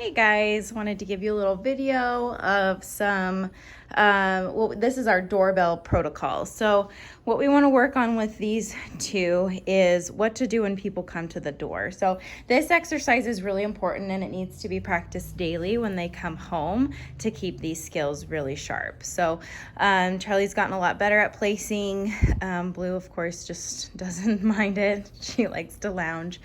Hey guys, wanted to give you a little video of some, well, this is our doorbell protocol. So what we want to work on with these two is what to do when people come to the door. So this exercise is really important and it needs to be practiced daily when they come home to keep these skills really sharp. So Charlie's gotten a lot better at placing. Blue, of course, just doesn't mind it. She likes to lounge.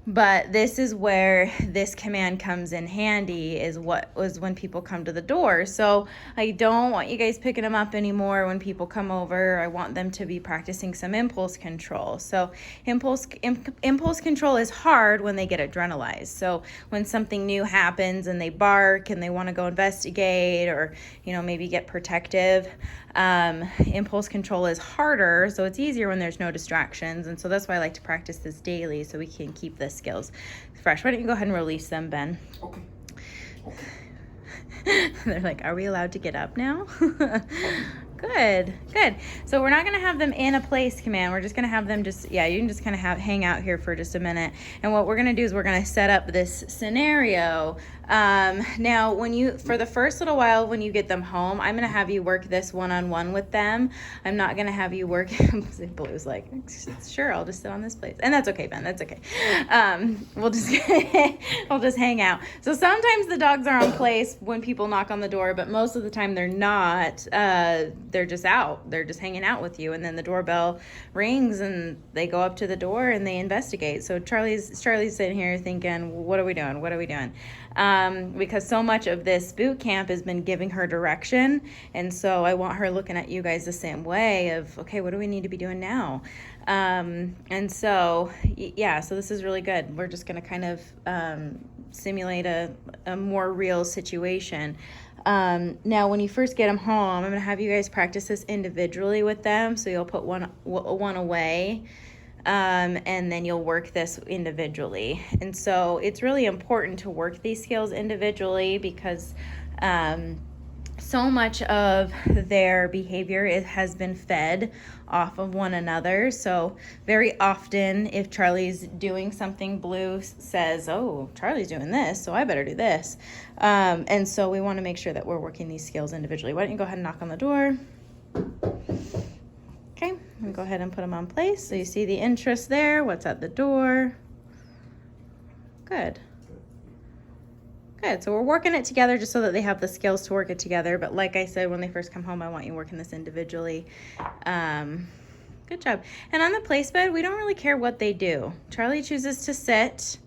But this is where this command comes in handy, is what was when people come to the door. So I don't want you guys picking them up anymore when people come over. I want them to be practicing some impulse control. So impulse control is hard when they get adrenalized. So when something new happens and they bark and they want to go investigate or, maybe get protective, impulse control is harder. So it's easier when there's no distractions. And so that's why I like to practice this daily so we can keep the skills fresh. Why don't you go ahead and release them, Ben? Okay. They're like, are we allowed to get up now? Good. So we're not going to have them in a place command. We're just going to have them you can just kind of hang out here for just a minute. And what we're going to do is we're going to set up this scenario. Now, for the first little while, when you get them home, I'm going to have you work this one-on-one with them. I'm not going to have you work. Blue's like, sure, I'll just sit on this place. And that's okay, Ben. That's okay. We'll just hang out. So sometimes the dogs are on place when people knock on the door, but most of the time they're not. They're just out. They're just hanging out with you. And then the doorbell rings and they go up to the door and they investigate. So Charlie's sitting here thinking, what are we doing? Because so much of this boot camp has been giving her direction. And so I want her looking at you guys the same way of, okay, what do we need to be doing now? And so, so this is really good. We're just going to kind of simulate a more real situation. Now, when you first get them home, I'm going to have you guys practice this individually with them. So you'll put one away. And then you'll work this individually. And so it's really important to work these skills individually because so much of their behavior has been fed off of one another. So very often if Charlie's doing something, Blue says, oh, Charlie's doing this, so I better do this. And so we want to make sure that we're working these skills individually. Why don't you go ahead and knock on the door? Okay, and go ahead and put them on place. So you see the interest there, what's at the door. Good. So we're working it together just so that they have the skills to work it together. But like I said, when they first come home, I want you working this individually. Good job. And on the place bed, we don't really care what they do. Charlie chooses to sit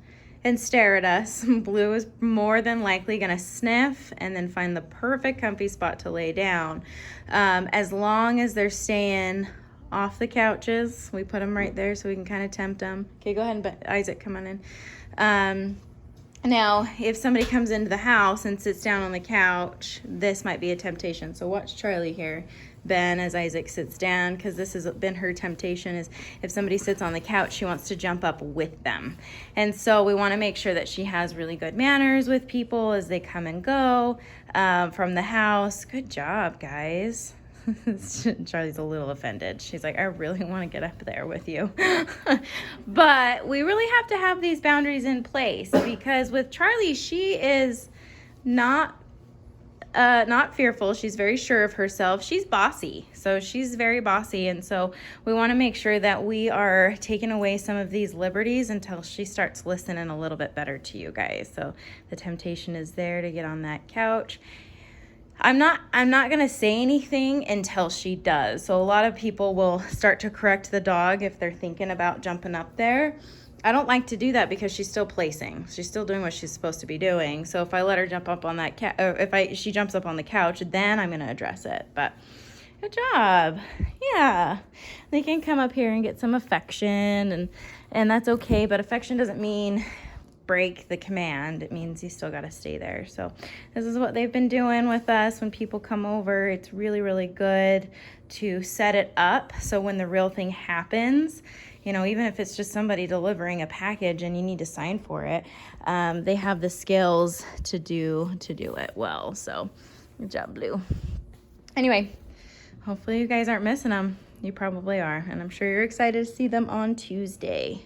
and stare at us. Blue is more than likely going to sniff and then find the perfect comfy spot to lay down. As long as they're staying off the couches, we put them right there so we can kind of tempt them. Okay, go ahead and Isaac, come on in. Now, if somebody comes into the house and sits down on the couch, this might be a temptation. So watch Charlie here, Ben, as Isaac sits down, because this has been her temptation, is if somebody sits on the couch, she wants to jump up with them. And so we want to make sure that she has really good manners with people as they come and go from the house. Good job, guys. Charlie's a little offended. She's like, I really want to get up there with you. But we really have to have these boundaries in place because with Charlie, she is not fearful. She's very sure of herself. She's bossy. So she's very bossy. And so we want to make sure that we are taking away some of these liberties until she starts listening a little bit better to you guys. So the temptation is there to get on that couch. I'm not going to say anything until she does. So a lot of people will start to correct the dog if they're thinking about jumping up there. I don't like to do that because she's still placing. She's still doing what she's supposed to be doing. So if I let her jump up on that couch, or if she jumps up on the couch, then I'm going to address it. But good job. Yeah. They can come up here and get some affection and that's okay. But affection doesn't mean break the command. It means you still got to stay there. So this is what they've been doing with us when people come over. It's really, really good to set it up so when the real thing happens, even if it's just somebody delivering a package and you need to sign for it, they have the skills to do it well. So good job, Blue. Anyway, hopefully you guys aren't missing them. You probably are, and I'm sure you're excited to see them on Tuesday.